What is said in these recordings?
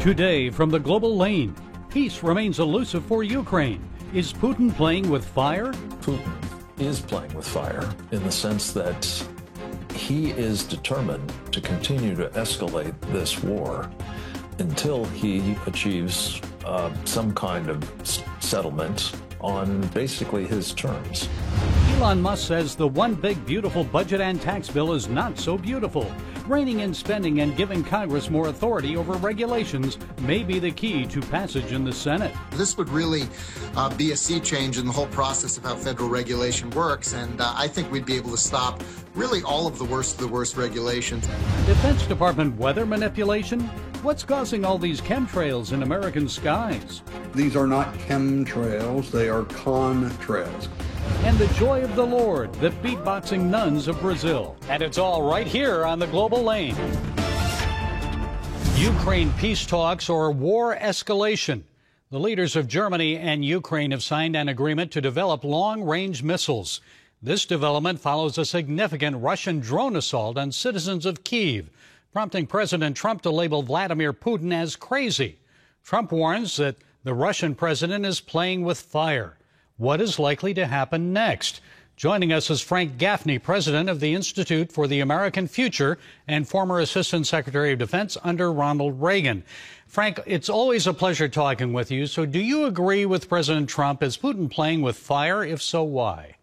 Today from the global lane, peace remains elusive for Ukraine. Is Putin playing with fire? Putin is playing with fire in the sense that he is determined to continue to escalate this war until he achieves some kind of settlement on basically his terms. Elon Musk says the one big beautiful budget and tax bill is not so beautiful. Reining in spending and giving Congress more authority over regulations may be the key to passage in the Senate. This would really be a sea change in the whole process of how federal regulation works, and I think we'd be able to stop really all of the worst regulations. Defense Department weather manipulation? What's causing all these chemtrails in American skies? These are not chemtrails, they are contrails. And the joy of the Lord, the Beatboxing Nuns of Brazil. And it's all right here on the global lane. Ukraine peace talks or war escalation. The leaders of Germany and Ukraine have signed an agreement to develop long-range missiles. This development follows a significant Russian drone assault on citizens of Kyiv, prompting President Trump to label Vladimir Putin as crazy. Trump warns that the Russian president is playing with fire. What is likely to happen next? Joining us is Frank Gaffney, president of the Institute for the American Future and former Assistant Secretary of Defense under Ronald Reagan. Frank, it's always a pleasure talking with you. So do you agree with President Trump? Is Putin playing with fire? If so, why?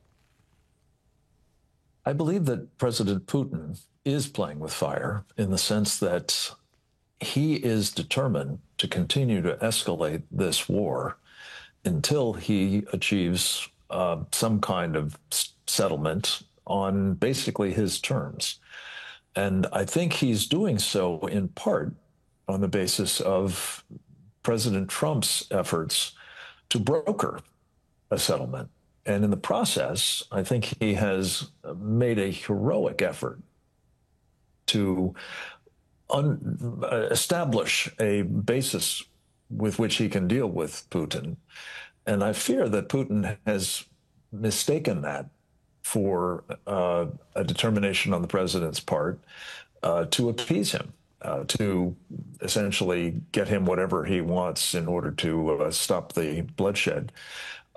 I believe that President Putin is playing with fire in the sense that he is determined to continue to escalate this war until he achieves some kind of settlement on basically his terms. And I think he's doing so in part on the basis of President Trump's efforts to broker a settlement. And in the process, I think he has made a heroic effort to establish a basis with which he can deal with Putin. And I fear that Putin has mistaken that for a determination on the president's part to appease him, to essentially get him whatever he wants in order to stop the bloodshed.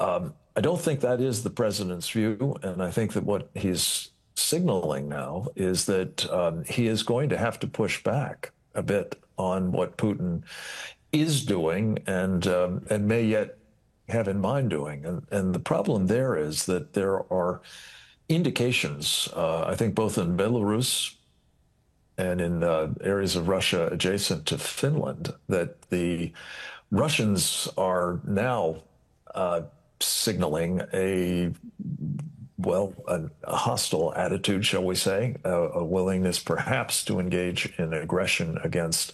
I don't think that is the president's view, and I think that what he's signaling now is that he is going to have to push back a bit on what Putin is doing and may yet have in mind doing. And the problem there is that there are indications, I think both in Belarus and in areas of Russia adjacent to Finland, that the Russians are now signaling a hostile attitude, shall we say, a willingness perhaps to engage in aggression against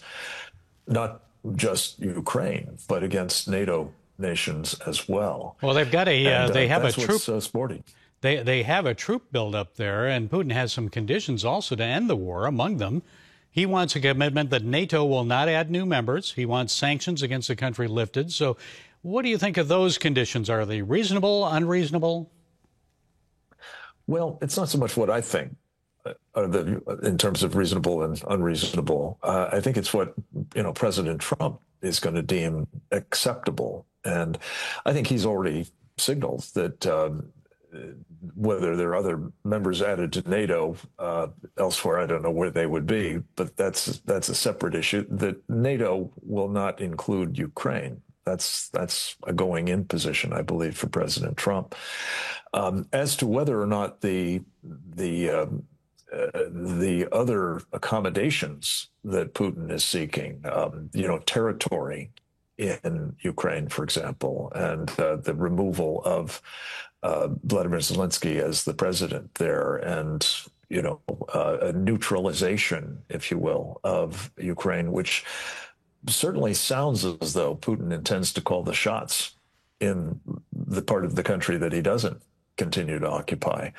not just Ukraine, but against NATO nations as well. Well, they've got they have a troop. So sporty. They have a troop buildup there, and Putin has some conditions also to end the war. Among them, he wants a commitment that NATO will not add new members. He wants sanctions against the country lifted. So what do you think of those conditions? Are they reasonable, unreasonable? Well, it's not so much what I think in terms of reasonable and unreasonable. I think it's what President Trump is going to deem acceptable. And I think he's already signaled that whether there are other members added to NATO elsewhere, I don't know where they would be, but that's a separate issue, that NATO will not include Ukraine. That's a going-in position, I believe, for President Trump. As to whether or not the other accommodations that Putin is seeking, territory in Ukraine, for example, and the removal of Vladimir Zelensky as the president there, and a neutralization, if you will, of Ukraine, which certainly sounds as though Putin intends to call the shots in the part of the country that he doesn't continue to occupy.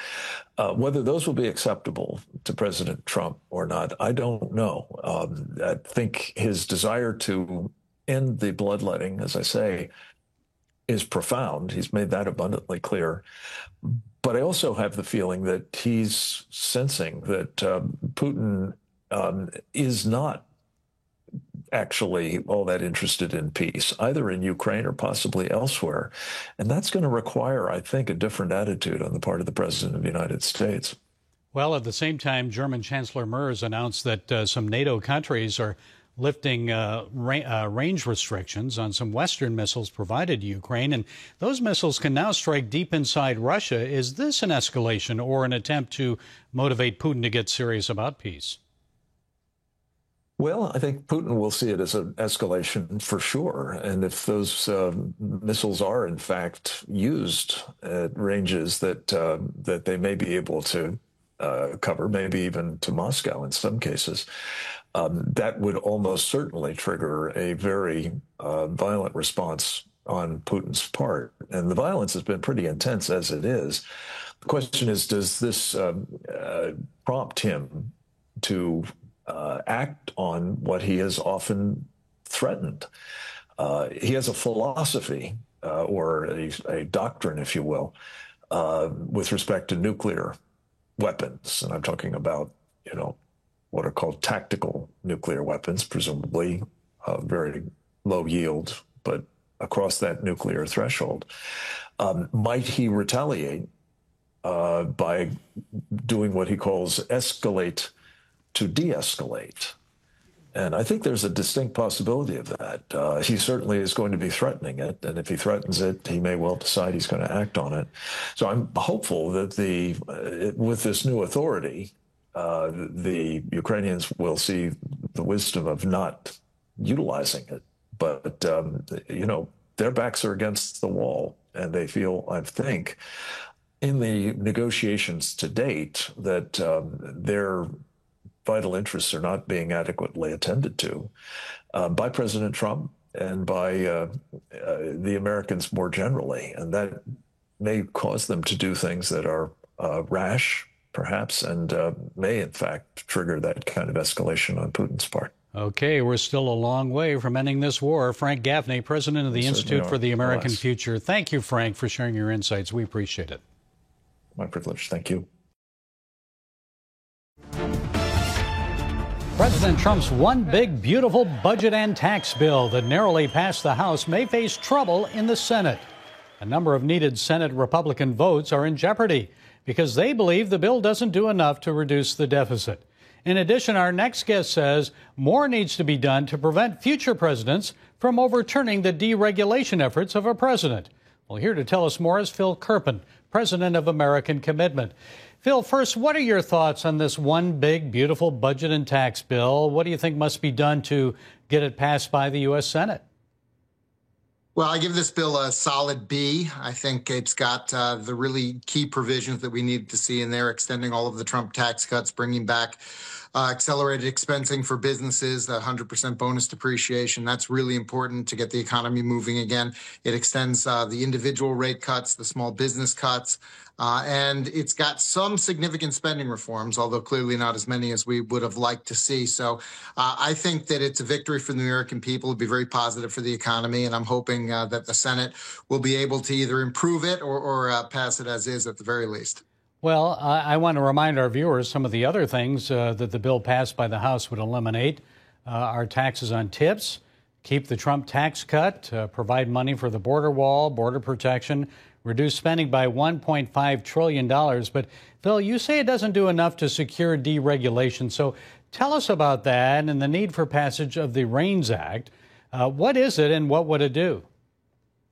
Whether those will be acceptable to President Trump or not, I don't know. I think his desire to end the bloodletting, as I say, is profound. He's made that abundantly clear. But I also have the feeling that he's sensing that Putin is not actually all that interested in peace, either in Ukraine or possibly elsewhere. And that's going to require, I think, a different attitude on the part of the President of the United States. Well, at the same time, German Chancellor Merz announced that some NATO countries are lifting range restrictions on some Western missiles provided to Ukraine, and those missiles can now strike deep inside Russia. Is this an escalation or an attempt to motivate Putin to get serious about peace? Well, I think Putin will see it as an escalation for sure. And if those missiles are, in fact, used at ranges that that they may be able to cover, maybe even to Moscow in some cases, that would almost certainly trigger a very violent response on Putin's part. And the violence has been pretty intense as it is. The question is, does this prompt him to act on what he has often threatened? He has a philosophy or a doctrine, if you will, with respect to nuclear weapons. And I'm talking about, what are called tactical nuclear weapons, presumably very low yield, but across that nuclear threshold. Might he retaliate by doing what he calls escalate to de-escalate? And I think there's a distinct possibility of that. He certainly is going to be threatening it, and if he threatens it, he may well decide he's going to act on it. So I'm hopeful that with this new authority, the Ukrainians will see the wisdom of not utilizing it. But, their backs are against the wall, and they feel, I think, in the negotiations to date that their vital interests are not being adequately attended to by President Trump and by the Americans more generally. And that may cause them to do things that are rash, perhaps, and may, in fact, trigger that kind of escalation on Putin's part. Okay, we're still a long way from ending this war. Frank Gaffney, president of the Institute for the American Future. Thank you, Frank, for sharing your insights. We appreciate it. My privilege. Thank you. President Trump's one big, beautiful budget and tax bill that narrowly passed the House may face trouble in the Senate. A number of needed Senate Republican votes are in jeopardy because they believe the bill doesn't do enough to reduce the deficit. In addition, our next guest says more needs to be done to prevent future presidents from overturning the deregulation efforts of a president. Well, here to tell us more is Phil Kerpen, president of American Commitment. Phil, first, what are your thoughts on this one big, beautiful budget and tax bill? What do you think must be done to get it passed by the U.S. Senate? Well, I give this bill a solid B. I think it's got the really key provisions that we need to see in there, extending all of the Trump tax cuts, bringing back accelerated expensing for businesses, the 100% bonus depreciation. That's really important to get the economy moving again. It extends the individual rate cuts, the small business cuts, and it's got some significant spending reforms, although clearly not as many as we would have liked to see. So I think that it's a victory for the American people. It'd be very positive for the economy, and I'm hoping that the Senate will be able to either improve it or pass it as is at the very least. Well, I want to remind our viewers some of the other things that the bill passed by the House would eliminate are taxes on tips, keep the Trump tax cut, provide money for the border wall, border protection, reduce spending by $1.5 trillion. But, Phil, you say it doesn't do enough to secure deregulation. So tell us about that and the need for passage of the REINS Act. What is it and what would it do?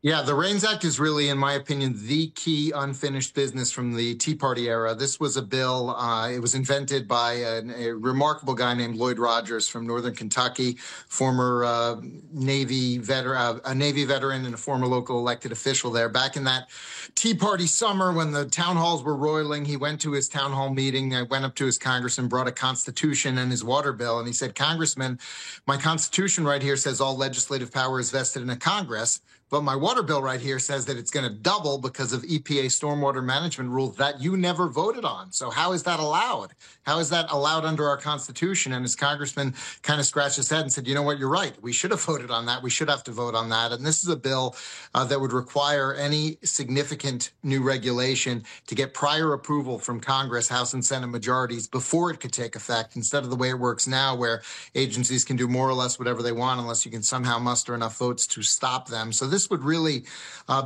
Yeah, the REINS Act is really, in my opinion, the key unfinished business from the Tea Party era. This was a bill, it was invented by a remarkable guy named Lloyd Rogers from Northern Kentucky, former Navy veteran, a Navy veteran and a former local elected official there. Back in that Tea Party summer when the town halls were roiling, he went to his town hall meeting, went up to his congressman, brought a constitution and his water bill, and he said, "Congressman, my constitution right here says all legislative power is vested in a Congress, But my water bill right here says that it's going to double because of EPA stormwater management rules that you never voted on. So how is that allowed? How is that allowed under our Constitution? And his congressman kind of scratched his head and said, you know what, you're right. We should have voted on that. We should have to vote on that. And this is a bill that would require any significant new regulation to get prior approval from Congress, House and Senate majorities before it could take effect, instead of the way it works now, where agencies can do more or less whatever they want unless you can somehow muster enough votes to stop them. So this would really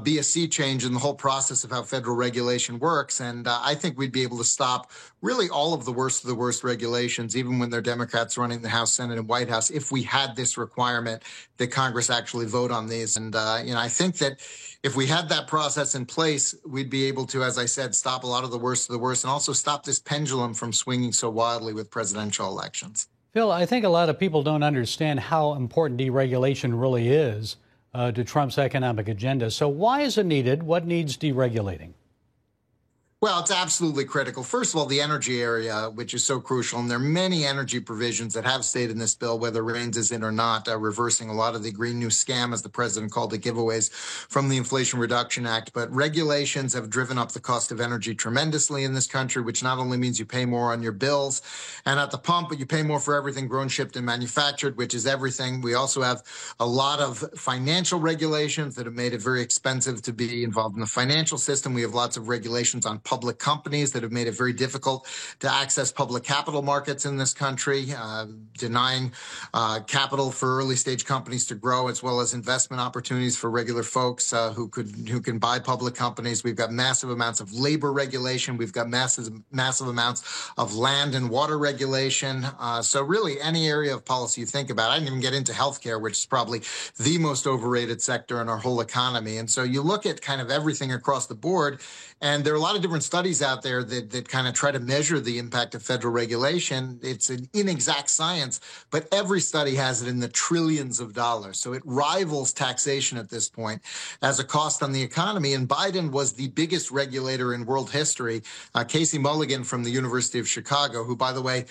be a sea change in the whole process of how federal regulation works. And I think we'd be able to stop really all of the worst regulations, even when they're Democrats running the House, Senate, and White House, if we had this requirement that Congress actually vote on these. And, I think that if we had that process in place, we'd be able to, as I said, stop a lot of the worst and also stop this pendulum from swinging so wildly with presidential elections. Phil, I think a lot of people don't understand how important deregulation really is to Trump's economic agenda. So why is it needed? What needs deregulating? Well, it's absolutely critical. First of all, the energy area, which is so crucial, and there are many energy provisions that have stayed in this bill, whether Reins is in or not, reversing a lot of the Green New Scam, as the president called it, giveaways from the Inflation Reduction Act. But regulations have driven up the cost of energy tremendously in this country, which not only means you pay more on your bills and at the pump, but you pay more for everything grown, shipped, and manufactured, which is everything. We also have a lot of financial regulations that have made it very expensive to be involved in the financial system. We have lots of regulations on public companies that have made it very difficult to access public capital markets in this country, denying capital for early stage companies to grow, as well as investment opportunities for regular folks who can buy public companies. We've got massive amounts of labor regulation. We've got massive amounts of land and water regulation. So really any area of policy you think about. I didn't even get into healthcare, which is probably the most overrated sector in our whole economy. And so you look at kind of everything across the board, and there are a lot of different studies out there that kind of try to measure the impact of federal regulation. It's an inexact science, but every study has it in the trillions of dollars. So it rivals taxation at this point as a cost on the economy. And Biden was the biggest regulator in world history. Casey Mulligan from the University of Chicago, who, by the way,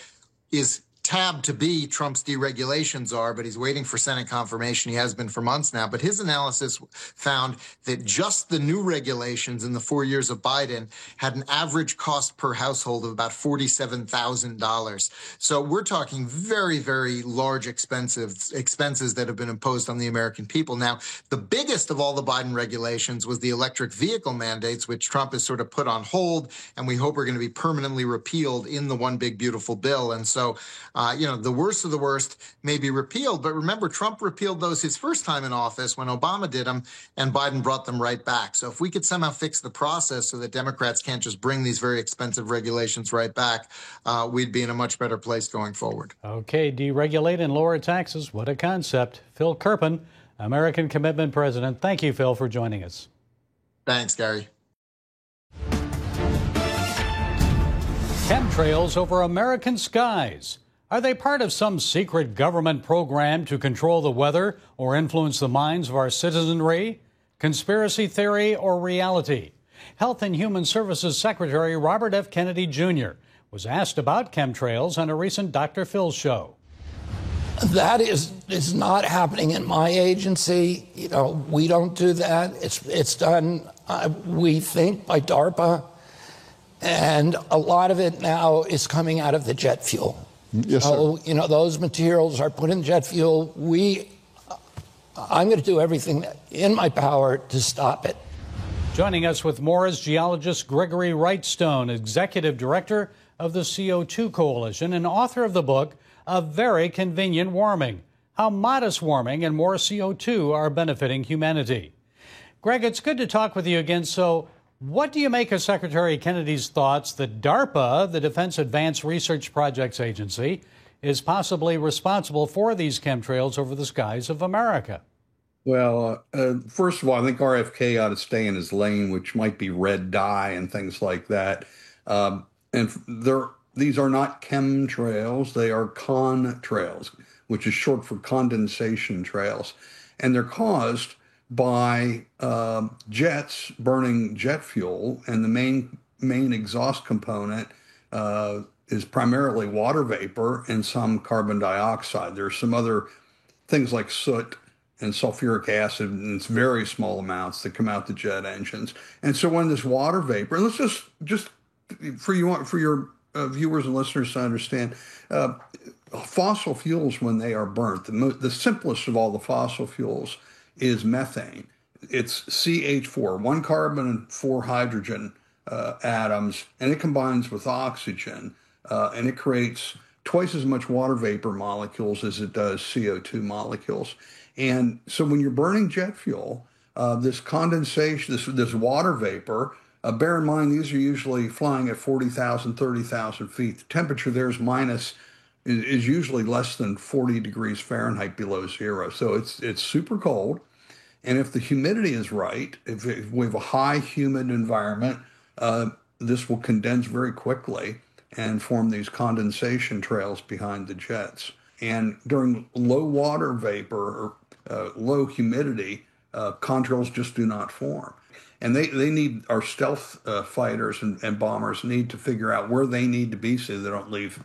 is tabbed to be Trump's deregulation czar, but he's waiting for Senate confirmation. He has been for months now. But his analysis found that just the new regulations in the 4 years of Biden had an average cost per household of about $47,000. So we're talking very, very large expenses that have been imposed on the American people. Now, the biggest of all the Biden regulations was the electric vehicle mandates, which Trump has sort of put on hold, and we hope are going to be permanently repealed in the one big beautiful bill. And so the worst of the worst may be repealed. But remember, Trump repealed those his first time in office when Obama did them, and Biden brought them right back. So if we could somehow fix the process so that Democrats can't just bring these very expensive regulations right back, we'd be in a much better place going forward. Okay, deregulate and lower taxes. What a concept. Phil Kerpen, American Commitment President. Thank you, Phil, for joining us. Thanks, Gary. Chemtrails over American skies. Are they part of some secret government program to control the weather or influence the minds of our citizenry? Conspiracy theory or reality? Health and Human Services Secretary Robert F. Kennedy Jr. was asked about chemtrails on a recent Dr. Phil show. That is not happening in my agency. We don't do that. It's done, we think, by DARPA. And a lot of it now is coming out of the jet fuel. Yes, so, sir. Those materials are put in jet fuel. I'm going to do everything in my power to stop it. Joining us with more is geologist Gregory Wrightstone, Executive Director of the CO2 Coalition and author of the book, A Very Convenient Warming, How Modest Warming and More CO2 Are Benefiting Humanity. Greg, it's good to talk with you again. So what do you make of Secretary Kennedy's thoughts that DARPA, the Defense Advanced Research Projects Agency, is possibly responsible for these chemtrails over the skies of America? Well, first of all, I think RFK ought to stay in his lane, which might be red dye and things like that. These are not chemtrails, they are contrails, which is short for condensation trails. And they're caused by jets burning jet fuel, and the main exhaust component is primarily water vapor and some carbon dioxide. There's some other things like soot and sulfuric acid in its very small amounts that come out the jet engines. And so when this water vapor, and let's just for your viewers and listeners to understand, fossil fuels, when they are burnt, the simplest of all the fossil fuels is methane. It's CH4, 1 carbon and 4 hydrogen atoms, and it combines with oxygen, and it creates twice as much water vapor molecules as it does CO2 molecules. And so when you're burning jet fuel, this condensation, this water vapor, bear in mind, these are usually flying at 40,000, 30,000 feet. The temperature there is usually less than 40 degrees Fahrenheit below zero. So it's super cold. And if the humidity is right, if we have a high humid environment, this will condense very quickly and form these condensation trails behind the jets. And during low water vapor or low humidity, contrails just do not form. And they need, our stealth fighters and bombers need to figure out where they need to be so they don't leave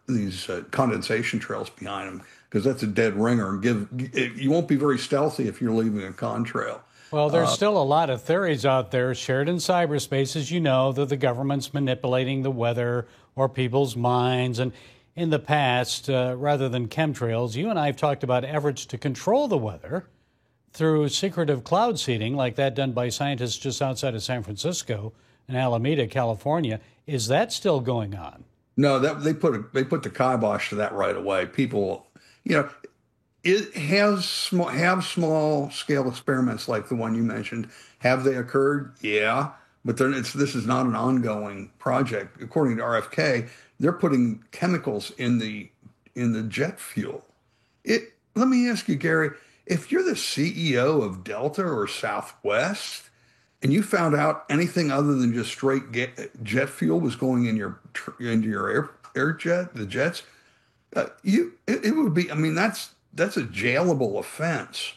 these condensation trails behind them, because that's a dead ringer. You won't be very stealthy if you're leaving a contrail. Well, there's still a lot of theories out there shared in cyberspace, as you know, that the government's manipulating the weather or people's minds. And in the past, rather than chemtrails, you and I have talked about efforts to control the weather through secretive cloud seeding, like that done by scientists just outside of San Francisco in Alameda, California. Is that still going on? No, they put the kibosh to that right away. People, it have small scale experiments like the one you mentioned. Have they occurred? Yeah, but this is not an ongoing project. According to RFK, they're putting chemicals in the jet fuel. Let me ask you, Gary, if you're the CEO of Delta or Southwest, and you found out anything other than just straight jet fuel was going into your air jet, the jets, it would be. I mean, that's a jailable offense.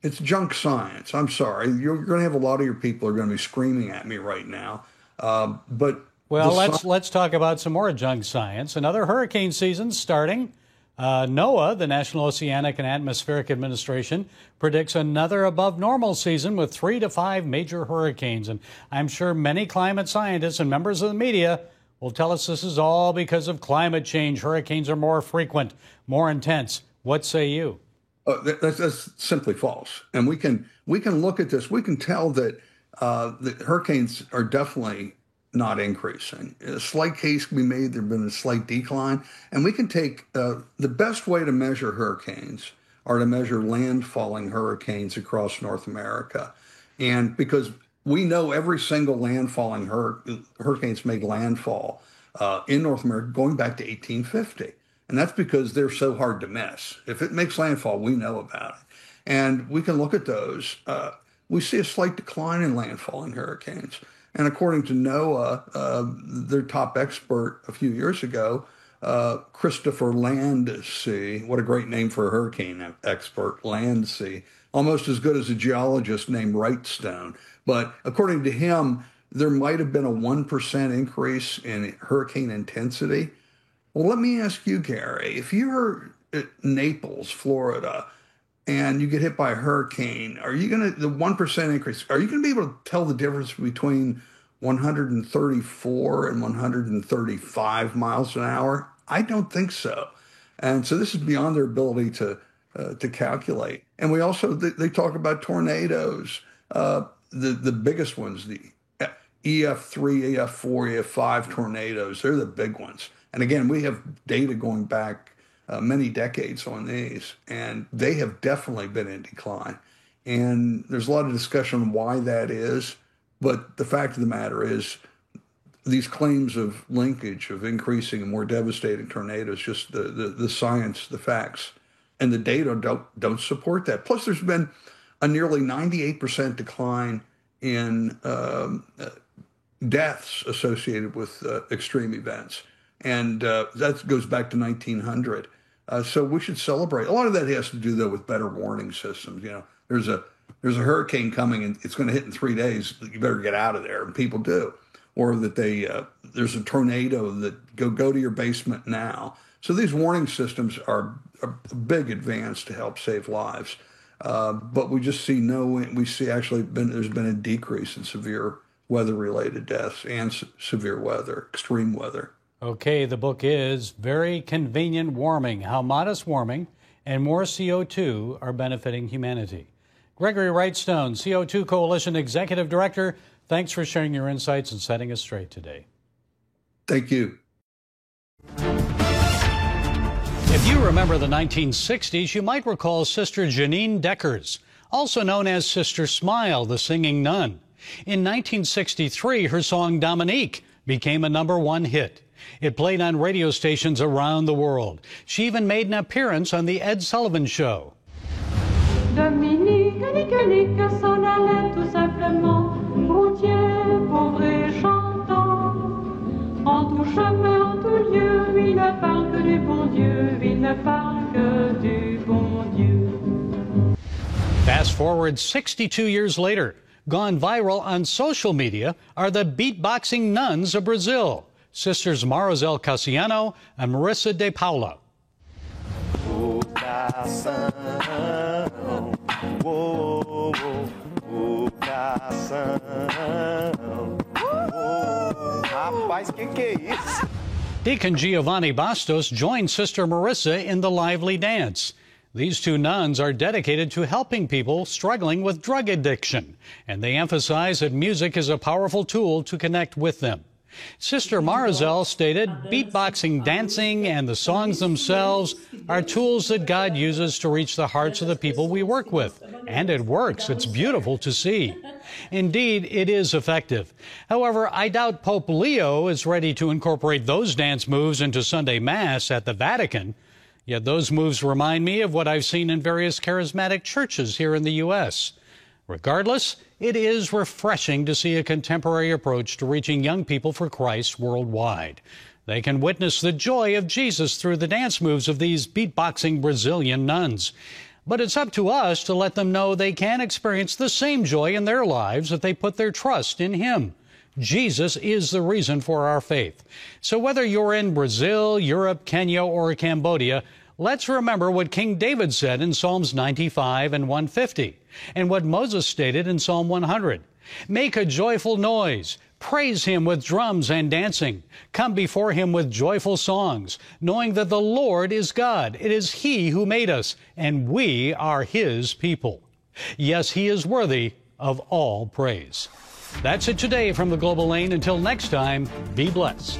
It's junk science. I'm sorry. You're going to have a lot of your people are going to be screaming at me right now. But let's talk about some more junk science. Another hurricane season starting. NOAA, the National Oceanic and Atmospheric Administration, predicts another above normal season with 3 to 5 major hurricanes. And I'm sure many climate scientists and members of the media will tell us this is all because of climate change. Hurricanes are more frequent, more intense. What say you? That's simply false. And we can look at this. We can tell that the hurricanes are definitely not increasing. A slight case can be made. There's been a slight decline. And we can take the best way to measure hurricanes are to measure landfalling hurricanes across North America. And because we know every single landfalling hurricanes made landfall in North America going back to 1850. And that's because they're so hard to miss. If it makes landfall, we know about it. And we can look at those. We see a slight decline in landfalling hurricanes. And according to NOAA, their top expert a few years ago, Christopher Landsea, what a great name for a hurricane expert, Landsea, almost as good as a geologist named Wrightstone. But according to him, there might have been a 1% increase in hurricane intensity. Well, let me ask you, Gary, if you're at Naples, Florida, and you get hit by a hurricane, are you going to, the 1% increase, are you going to be able to tell the difference between 134 and 135 miles an hour? I don't think so. And so this is beyond their ability to calculate. And we also, they talk about tornadoes, the biggest ones, the EF3, EF4, EF5 tornadoes, they're the big ones. And again, we have data going back many decades on these, and they have definitely been in decline. And there's a lot of discussion on why that is, but the fact of the matter is these claims of linkage, of increasing and more devastating tornadoes, just the science, the facts, and the data don't support that. Plus, there's been a nearly 98% decline in deaths associated with extreme events. And that goes back to 1900. So we should celebrate. A lot of that has to do, though, with better warning systems. You know, there's a hurricane coming and it's going to hit in 3 days. You better get out of there, and people do. Or that there's a tornado that go to your basement now. So these warning systems are a big advance to help save lives. But we just see there's been a decrease in severe weather-related deaths and severe weather, extreme weather. Okay, the book is Very Convenient Warming, How Modest Warming and More CO2 Are Benefiting Humanity. Gregory Wrightstone, CO2 Coalition Executive Director, thanks for sharing your insights and setting us straight today. Thank you. If you remember the 1960s, you might recall Sister Janine Deckers, also known as Sister Smile, the Singing Nun. In 1963, her song Dominique became a #1 hit. It played on radio stations around the world. She even made an appearance on The Ed Sullivan Show. Dominique, Nique, s'en allait tout simplement, routier, pauvre et chantant. En tout chemin, en tout lieu, il ne parle que du bon Dieu, il ne parle que du bon Dieu. Fast forward 62 years later, gone viral on social media are the Beatboxing Nuns of Brazil, Sisters Marizel Cassiano and Marissa de Paula. Deacon Giovanni Bastos joined Sister Marissa in the lively dance. These two nuns are dedicated to helping people struggling with drug addiction, and they emphasize that music is a powerful tool to connect with them. Sister Marizel stated, beatboxing, dancing, and the songs themselves are tools that God uses to reach the hearts of the people we work with. And it works. It's beautiful to see. Indeed, it is effective. However, I doubt Pope Leo is ready to incorporate those dance moves into Sunday Mass at the Vatican. Yet those moves remind me of what I've seen in various charismatic churches here in the U.S. Regardless, it is refreshing to see a contemporary approach to reaching young people for Christ worldwide. They can witness the joy of Jesus through the dance moves of these beatboxing Brazilian nuns. But it's up to us to let them know they can experience the same joy in their lives if they put their trust in Him. Jesus is the reason for our faith. So whether you're in Brazil, Europe, Kenya, or Cambodia, let's remember what King David said in Psalms 95 and 150, and what Moses stated in Psalm 100. Make a joyful noise. Praise Him with drums and dancing. Come before Him with joyful songs, knowing that the Lord is God. It is He who made us, and we are His people. Yes, He is worthy of all praise. That's it today from the Global Lane. Until next time, be blessed.